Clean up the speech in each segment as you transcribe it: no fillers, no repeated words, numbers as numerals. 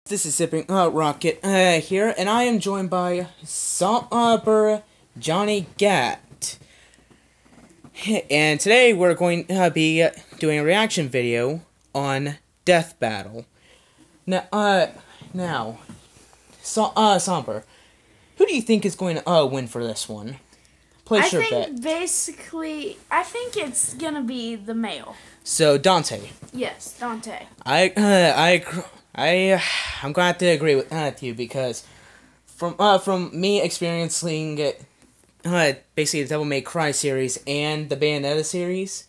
This is Zipping Rocket here, and I am joined by Somber Johnny Gat. And today we're going to be doing a reaction video on Death Battle. Now, Somber, who do you think is going to win for this one? Place your bet. I think it's gonna be the male. So Dante. Yes, Dante. I'm glad to agree with you because from me experiencing basically the Devil May Cry series and the Bayonetta series,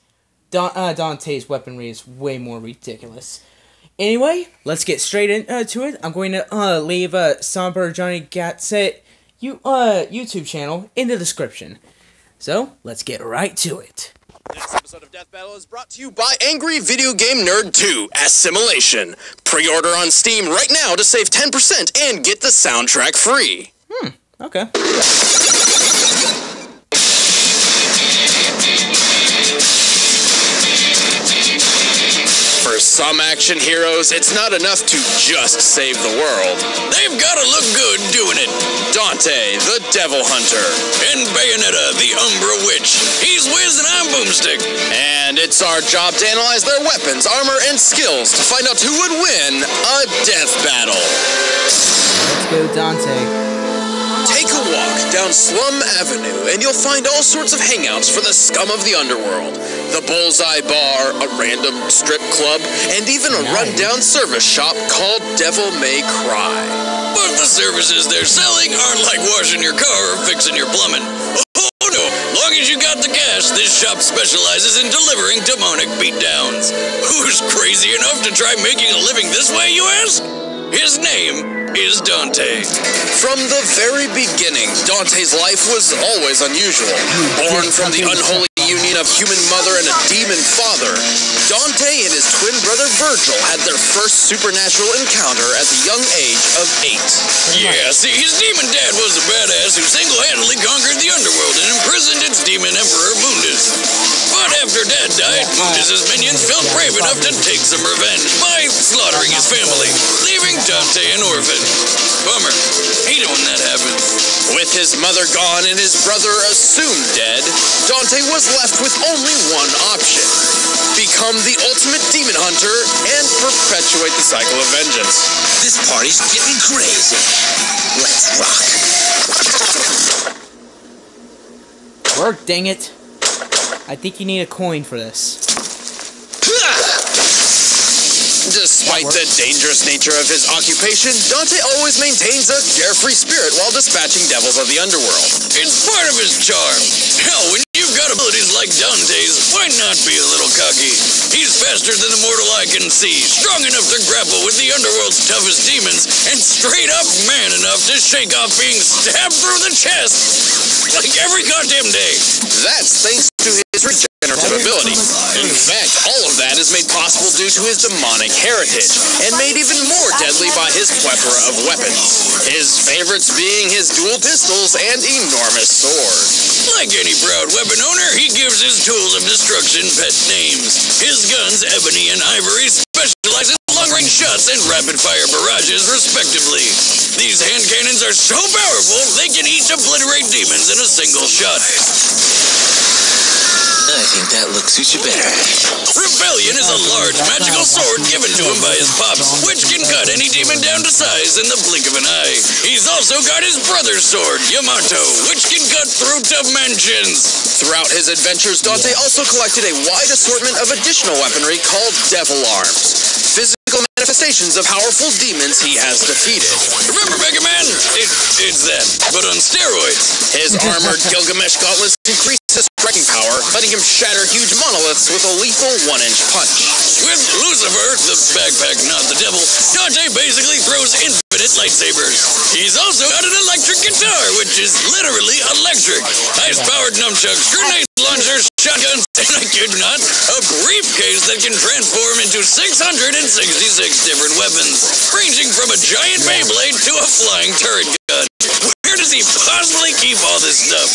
Dante's weaponry is way more ridiculous. Anyway, let's get straight into it. I'm going to leave Somber Johnny Gat's YouTube channel in the description. So let's get right to it. This episode of Death Battle is brought to you by Angry Video Game Nerd 2, Assimilation. Pre-order on Steam right now to save 10% and get the soundtrack free. Okay. For some action heroes, it's not enough to just save the world. They've gotta look good doing it. Dante, the Devil Hunter. And Bayonetta, the Umbra Witch. He's Wiz and I'm Boomstick. And it's our job to analyze their weapons, armor, and skills to find out who would win a death battle. Let's go, Dante. Take a walk down Slum Avenue and you'll find all sorts of hangouts for the scum of the underworld. The Bullseye Bar, a random strip club, and even a rundown service shop called Devil May Cry. But the services they're selling aren't like washing your car or fixing your plumbing. Oh no, long as you got the cash, this shop specializes in delivering demonic beatdowns. Who's crazy enough to try making a living this way, you ask? His name is Dante. From the very beginning, Dante's life was always unusual. Born from the unholy union of human mother and a demon father, Dante and his twin brother Virgil had their first supernatural encounter at the young age of 8. Yeah, see, his demon dad was a badass who single-handedly conquered the underworld and imprisoned its demon emperor Mundus. But after Dad died, Mundus' minions felt brave enough to take some revenge by slaughtering his family, leaving Dante an orphan. Bummer. Hate it when that happens. With his mother gone and his brother assumed dead, Dante was left with only one option. Become the ultimate demon hunter and perpetuate the cycle of vengeance. This party's getting crazy. Let's rock. Work, dang it. I think you need a coin for this. Despite the dangerous nature of his occupation, Dante always maintains a carefree spirit while dispatching devils of the underworld. It's part of his charm. Hell, when you've got abilities like Dante's, why not be a little cocky? He's faster than the mortal eye can see, strong enough to grapple with the underworld's toughest demons, and straight up man enough to shake off being stabbed through the chest like every goddamn day. That's thanks to his regenerative ability. In fact, all of that is made possible due to his demonic heritage, and made even more deadly by his plethora of weapons. His favorites being his dual pistols and enormous sword. Like any proud weapon owner, he gives his tools of destruction pet names. His guns, Ebony and Ivory, specialize in long-range shots and rapid-fire barrages, respectively. These hand cannons are so powerful, they can each obliterate demons in a single shot. I think that look suits you better. Rebellion is a large magical sword given to him by his pops, which can cut any demon down to size in the blink of an eye. He's also got his brother's sword, Yamato, which can cut through dimensions. Throughout his adventures, Dante also collected a wide assortment of additional weaponry called Devil Arms. Physical manifestations of powerful demons he has defeated. Remember Mega Man? It's that, but on steroids. His armored Gilgamesh gauntlets increase his striking power, letting him shatter huge monoliths with a lethal 1-inch punch. With Lucifer, the backpack, not the devil, Dante basically throws infinite lightsabers. He's also got an electric guitar, which is literally electric. Ice-powered nunchucks, grenade launchers, shotguns, and I kid not, a briefcase that can transform into 666 different weapons, ranging from a giant Beyblade to a flying turret gun. Where does he possibly keep all this stuff?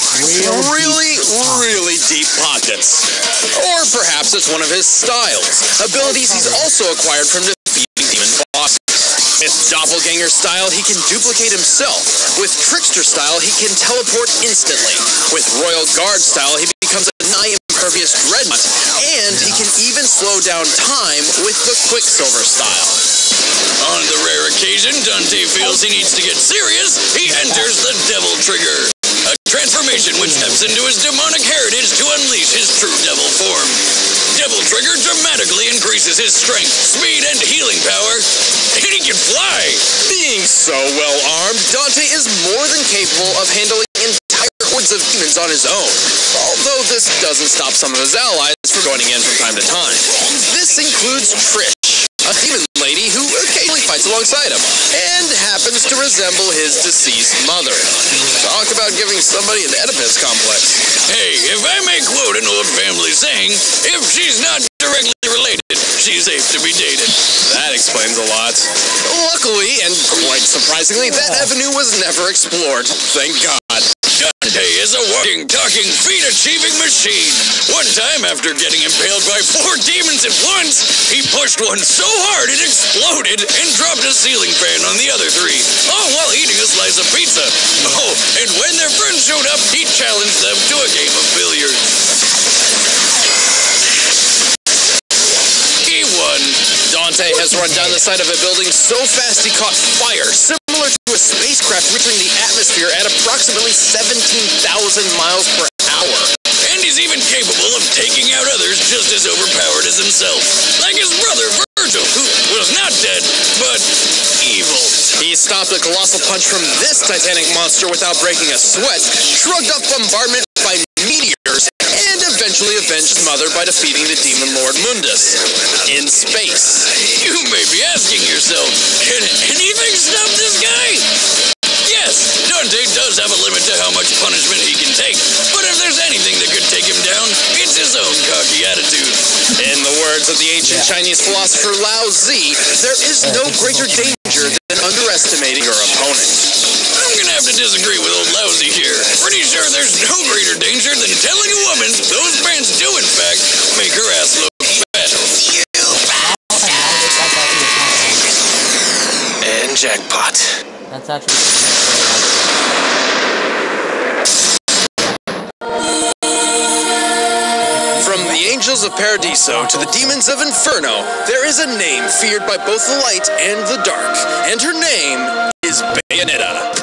Really deep pockets. Or perhaps it's one of his styles, abilities he's also acquired from defeating demon bosses. With doppelganger style, he can duplicate himself. With trickster style, he can teleport instantly. With royal guard style, he becomes a nigh impervious dreadnought. And he can even slow down time with the Quicksilver style. On the rare occasion Dante feels he needs to get serious, he enters the Devil Trigger, a transformation which steps into his demonic heritage to unleash his true devil form. Devil Trigger dramatically increases his strength, speed, and healing power, and he can fly! Being so well armed, Dante is more than capable of handling entire hordes of demons on his own, although this doesn't stop some of his allies from joining in from time to time. This includes Trish, a demon lady who occasionally fights alongside him, and happens to resemble his deceased mother. Talk about giving somebody an Oedipus complex. Hey, if I may quote an old family saying, if she's not directly related, she's safe to be dated. That explains a lot. Luckily, and quite surprisingly, that avenue was never explored. Thank God. Dante is a walking, talking, feat-achieving machine. One time, after getting impaled by 4 demons at once, he pushed one so hard it exploded and dropped a ceiling fan on the other 3, all while eating a slice of pizza. Oh, and when their friends showed up, he challenged them to a game of billiards. He won. Dante has run down the side of a building so fast he caught fire, similar to a spacecraft reaching the atmosphere at approximately 17,000 miles per hour. And he's even capable of taking out others just as overpowered as himself. Like his brother Virgil, who was not dead, but evil. He stopped a colossal punch from this titanic monster without breaking a sweat, shrugged off bombardment by meteors, and eventually avenged Mother by defeating the demon Lord Mundus in space. You may be asking yourself, can anything stop this guy? Yes, Dante does have a limit to how much punishment he can take, but if there's anything that could take him down, it's his own cocky attitude. In the words of the ancient Chinese philosopher Lao Tzu, there is no greater danger than underestimating your opponent. I'm gonna have to disagree with old Lousy here. Pretty sure there's no greater danger than telling a woman those pants do in fact make her ass look fat. And jackpot. That's actually... From the angels of Paradiso to the demons of Inferno, there is a name feared by both the light and the dark, and her name is Bayonetta.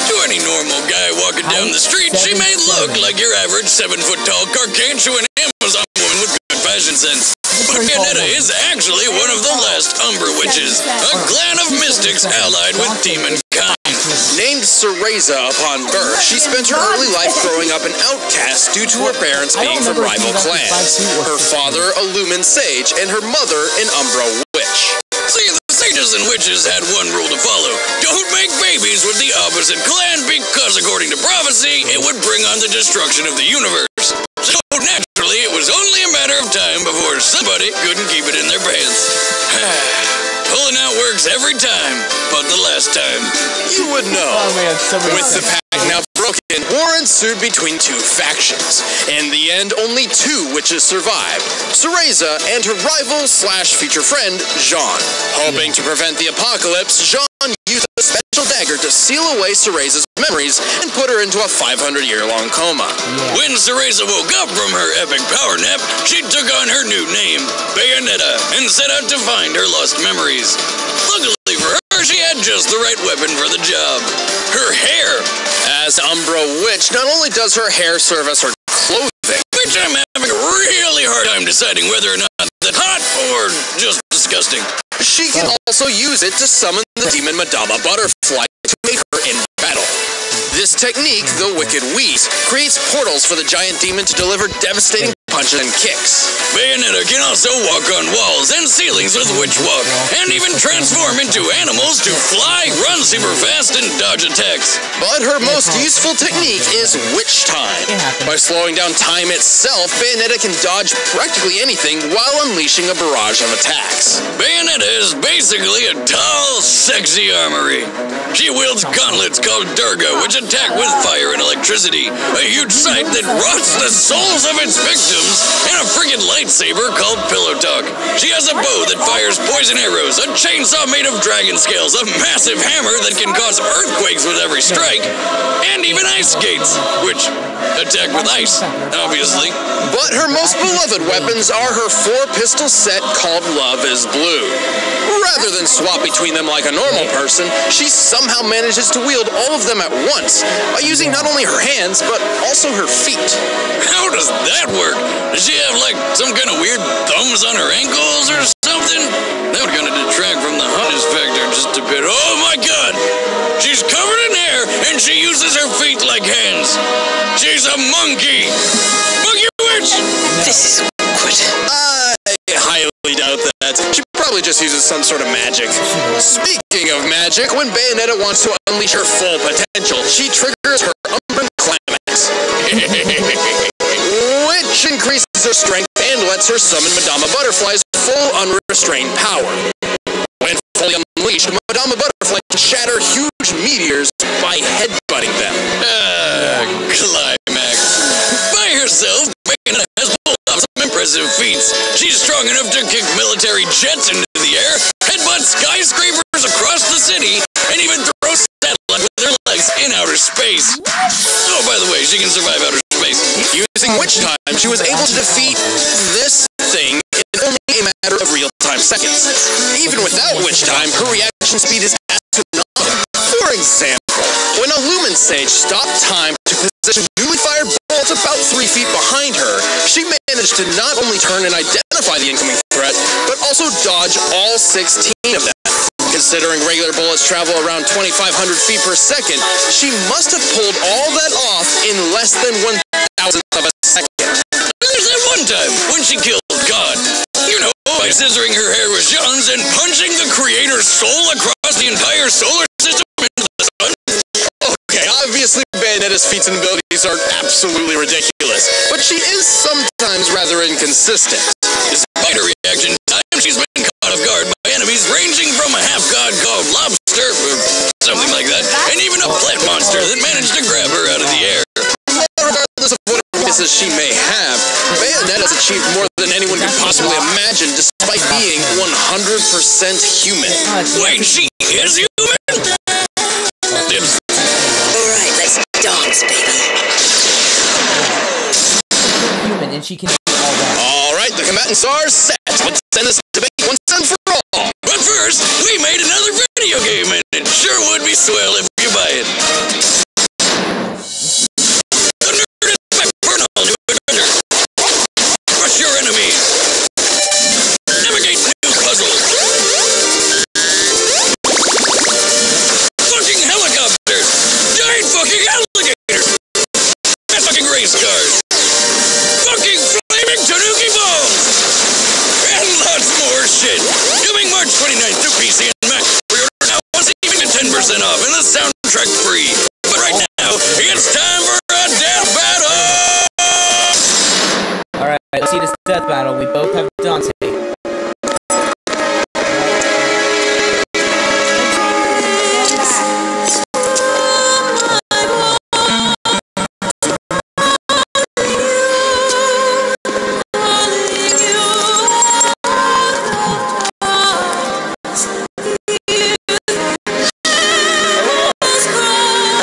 To any normal guy walking down the street, she may look like your average 7-foot-tall gargantuan Amazon woman with good fashion sense. But Bayonetta is actually one of the last Umbra Witches, a clan of mystics allied with demonkind. Named Cereza upon birth, she spent her early life growing up an outcast due to her parents being from rival clans. Her father, a Lumen Sage, and her mother, an Umbra Witch. See, the sages and witches had one rule to follow. Don't make babies with the opposite clan because, according to prophecy, it would bring on the destruction of the universe. So, naturally, it was only a matter of time before somebody couldn't keep it in their pants. Pulling out works every time, but the last time, you would know. Oh, man, With the pact now broken, war ensued between 2 factions. In the end, only 2 witches survived, Cereza and her rival/future friend, Jean. Hoping to prevent the apocalypse, Jean used a special dagger to seal away Cereza's memories and put her into a 500-year-long coma. When Cereza woke up from her epic power nap, she took on her new name, Bayonetta, and set out to find her lost memories. Luckily for her, she had just the right weapon for the job. Her hair. As Umbra Witch, not only does her hair serve as her clothing, which I'm having a really hard time deciding whether or not that's hot or just disgusting, she can also use it to summon the demon Madama Butterfly to meet her in battle. This technique, the Wicked Wheeze, creates portals for the giant demon to deliver devastating punches and kicks. Bayonetta can also walk on walls and ceilings with Witch Walk, and even transform into animals to fly, run super fast, and dodge attacks. But her most useful technique is Witch Time. By slowing down time itself, Bayonetta can dodge practically anything while unleashing a barrage of attacks. Bayonetta is basically a tall, sexy armory. She wields gauntlets called Durga, which attack with fire and electricity, a huge sight that rots the souls of its victims thumbs, and a friggin' lightsaber called Pillow Talk. She has a bow that fires poison arrows, a chainsaw made of dragon scales, a massive hammer that can cause earthquakes with every strike, and even ice skates, which attack with ice, obviously. But her most beloved weapons are her 4-pistol set called Love is Blue. Rather than swap between them like a normal person, she somehow manages to wield all of them at once by using not only her hands, but also her feet. How does that work? Does she have, like, some kind of weird thumbs on her ankles or something? That would kind of detract from the hotness factor just a bit. Oh my god! She's covered in hair, and she uses her feet like hands. She's a monkey! Monkey witch! This is awkward. I highly doubt that. She probably just uses some sort of magic. Speaking of magic, when Bayonetta wants to unleash her full potential, she triggers her Umbran Climax, which increases her strength and lets her summon Madama Butterfly's full unrestrained power. When fully unleashed, Madama Butterfly can shatter huge meteors by headbutting them. Climax. By herself, Bayonetta has pulled off some impressive feats. She's strong enough to kick military jets into the air, headbutt skyscrapers across the city, and even throw satellites with her legs in outer space. Oh, by the way, she can survive outer space. Using Witch Time, she was able to defeat this thing in only a matter of real-time seconds. Even without Witch Time, her reaction speed is astronomical. For example, when a Lumen Sage stopped time to position newly fired bolts about 3 feet behind her, she managed to not only turn and identify the incoming threat, but also dodge all 16 of them. Considering regular bullets travel around 2,500 feet per second, she must have pulled all that off in less than 1,000th of a second. There's that one time when she killed God. You know, by scissoring her hair with Jones and punching the creator's soul across the entire solar system into the sun. Okay, obviously Bayonetta's feats and abilities are absolutely ridiculous, but she is sometimes rather inconsistent. Despite her reaction time, she's been caught off guard by enemies ranging from a half-god called Lobster, or something like that, and even a plant monster that managed to grab her out of the air. Regardless of what weaknesses she may have, Bayonetta's achieved more than anyone could possibly imagine, despite being 100% human. Wait, she is human? Alright, let's dance, baby. Human, and she can do all that. Alright, the combatants are set. Let's end this debate once and for all. But first, we made another video game, and it sure would be swell if you buy it. The nerd is back for an all-new adventure. Crush your enemies. Navigate new puzzles. Fucking helicopters. Giant fucking alligators. And fucking race cars. Fucking flaming Tanuki bombs. And lots more shit. Coming March 29th to PC and Mac. Pre-order now once even get 10% off and the soundtrack free. But right now, it's time for a death battle! Alright, let's see this death battle. We both have Dante.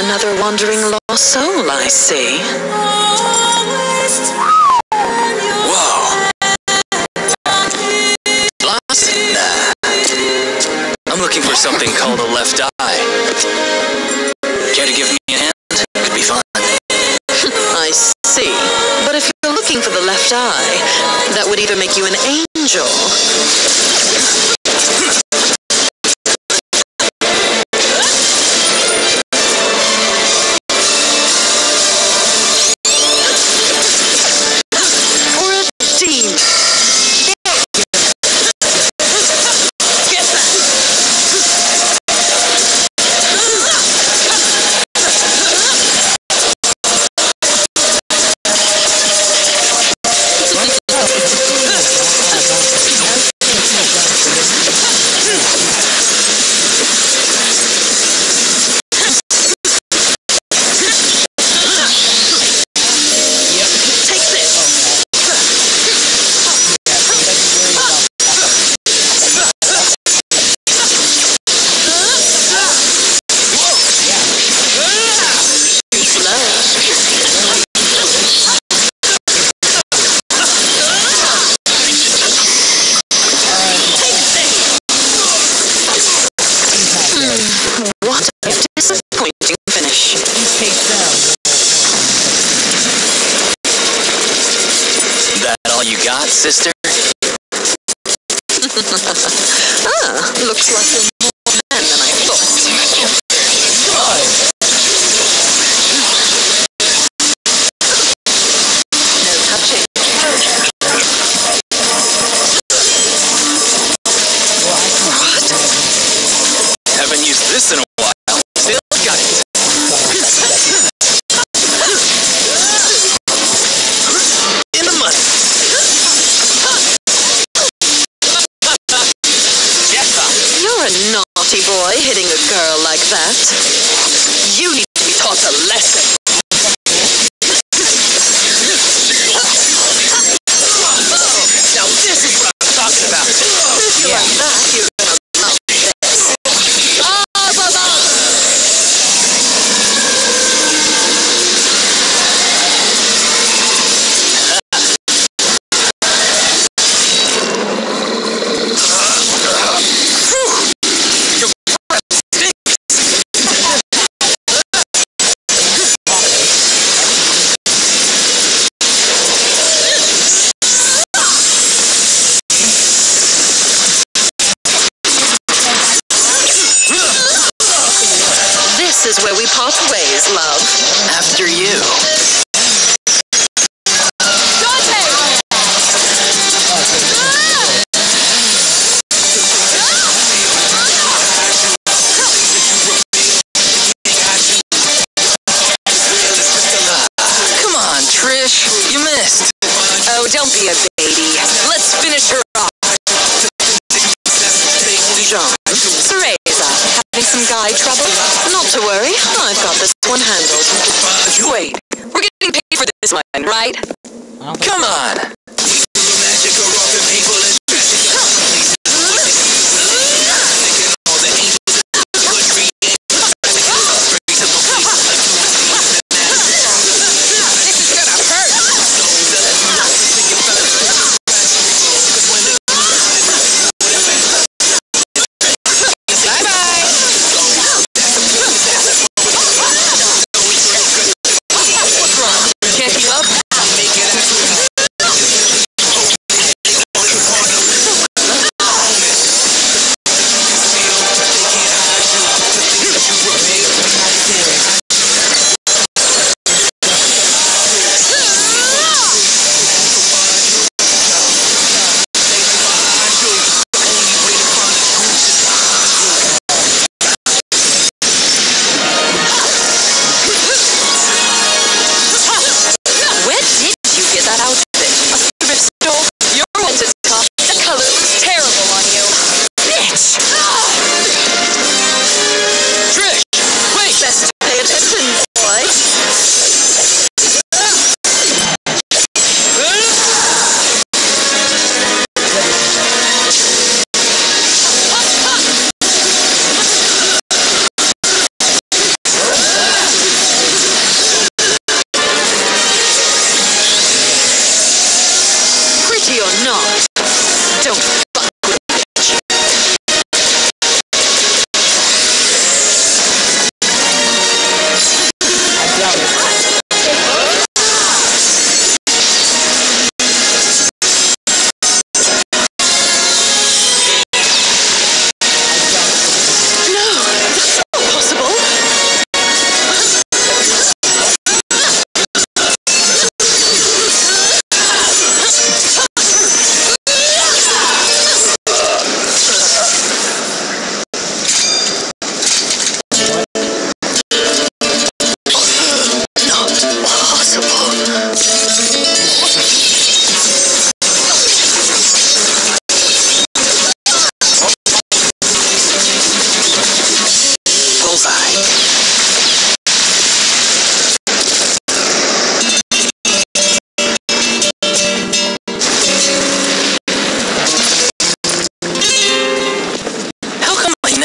Another wandering lost soul, I see. Whoa. Lost? I'm looking for something called a left eye. Care to give me a hand? Could be fun. I see. But if you're looking for the left eye, that would either make you an angel sister. Looks like you're more man than I thought. No touching. What? Haven't used this in a while. Still got it. In the mud. You're a naughty boy hitting a girl like that. You need to be taught a lesson. Now this is what I'm talking about. If you're like that, you're gonna love this. This is where we part ways, love. After you. Come on, Trish. You missed. Oh, don't be a baby. Let's finish her off. John, Cereza, having some guy trouble? Not to worry, I've got this one handled. Wait, we're getting paid for this one, right? Come on. Can't keep up?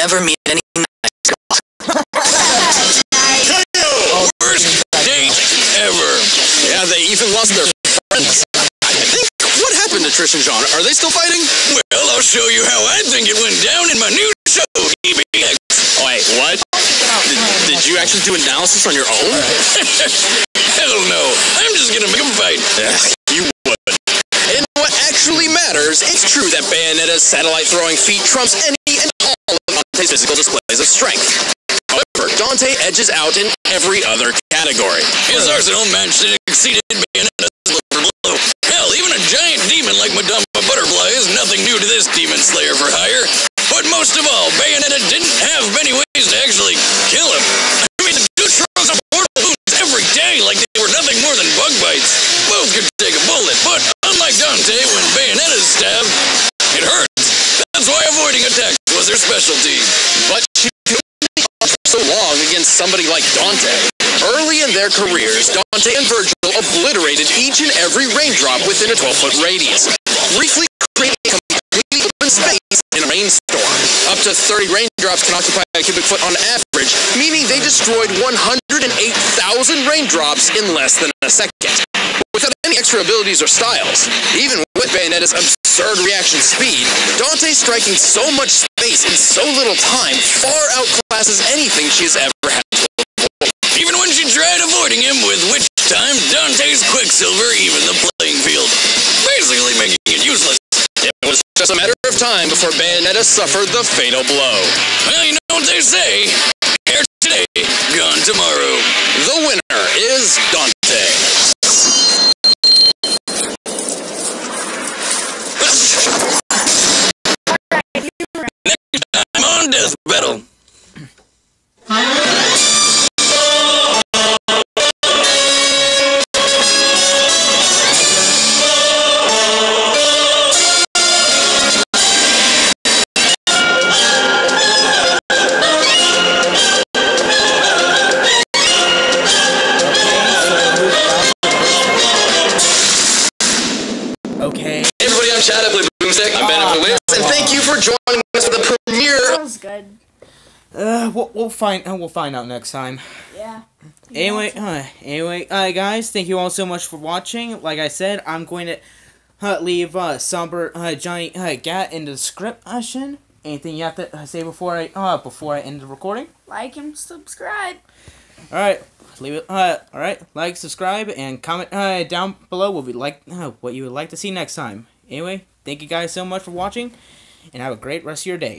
never meet any nice girls. Worst date ever. Yeah, they even lost their friends. I think, what happened to Trish and John? Are they still fighting? Well, I'll show you how I think it went down in my new show, TBX. Wait, what? Did you actually do analysis on your own? Hell no. I'm just gonna make them fight. You would. And what actually It's true that Bayonetta's satellite-throwing feat trumps any and all of Dante's physical displays of strength. However, Dante edges out in every other category. His arsenal matched and exceeded Bayonetta's level below. Hell, even a giant demon like Madame Butterfly is nothing new to this demon slayer for hire. But most of all, Bayonetta didn't have many ways to actually kill him. I mean, the dude throws up mortal wounds every day like they were nothing more than bug bites. Both could take a bullet, but unlike Dante, when Bayonetta's stabbed, it hurts. That's why avoiding attacks was her specialty. But she so long against somebody like Dante. Early in their careers, Dante and Virgil obliterated each and every raindrop within a 12-foot radius, briefly creating a completely open space in a rainstorm. Up to 30 raindrops can occupy a cubic foot on average, meaning they destroyed 108,000 raindrops in less than a second. Without any extra abilities or styles, even with Bayonetta's absurd reaction speed, Dante striking so much space in so little time far outclasses anything she has ever had to avoid. Even when she tried avoiding him with Witch Time, Dante's Quicksilver even the playing field, basically making it useless. It was just a matter of time before Bayonetta suffered the fatal blow. Well, you know what they say, here today, gone tomorrow. The winner is Dante. Next time on Death Battle. Okay. Hey everybody, I'm Chad, I play Boomstick. I'm Ben Wiz, and thank you for joining us for the premiere. That was good. We'll find out next time. Yeah. Anyway, guys, thank you all so much for watching. Like I said, I'm going to leave Somber Johnny Gat in the description. Anything you have to say before I end the recording? Like and subscribe. All right, leave it. All right, like, subscribe, and comment down below what you would like to see next time. Anyway, thank you guys so much for watching, and have a great rest of your day.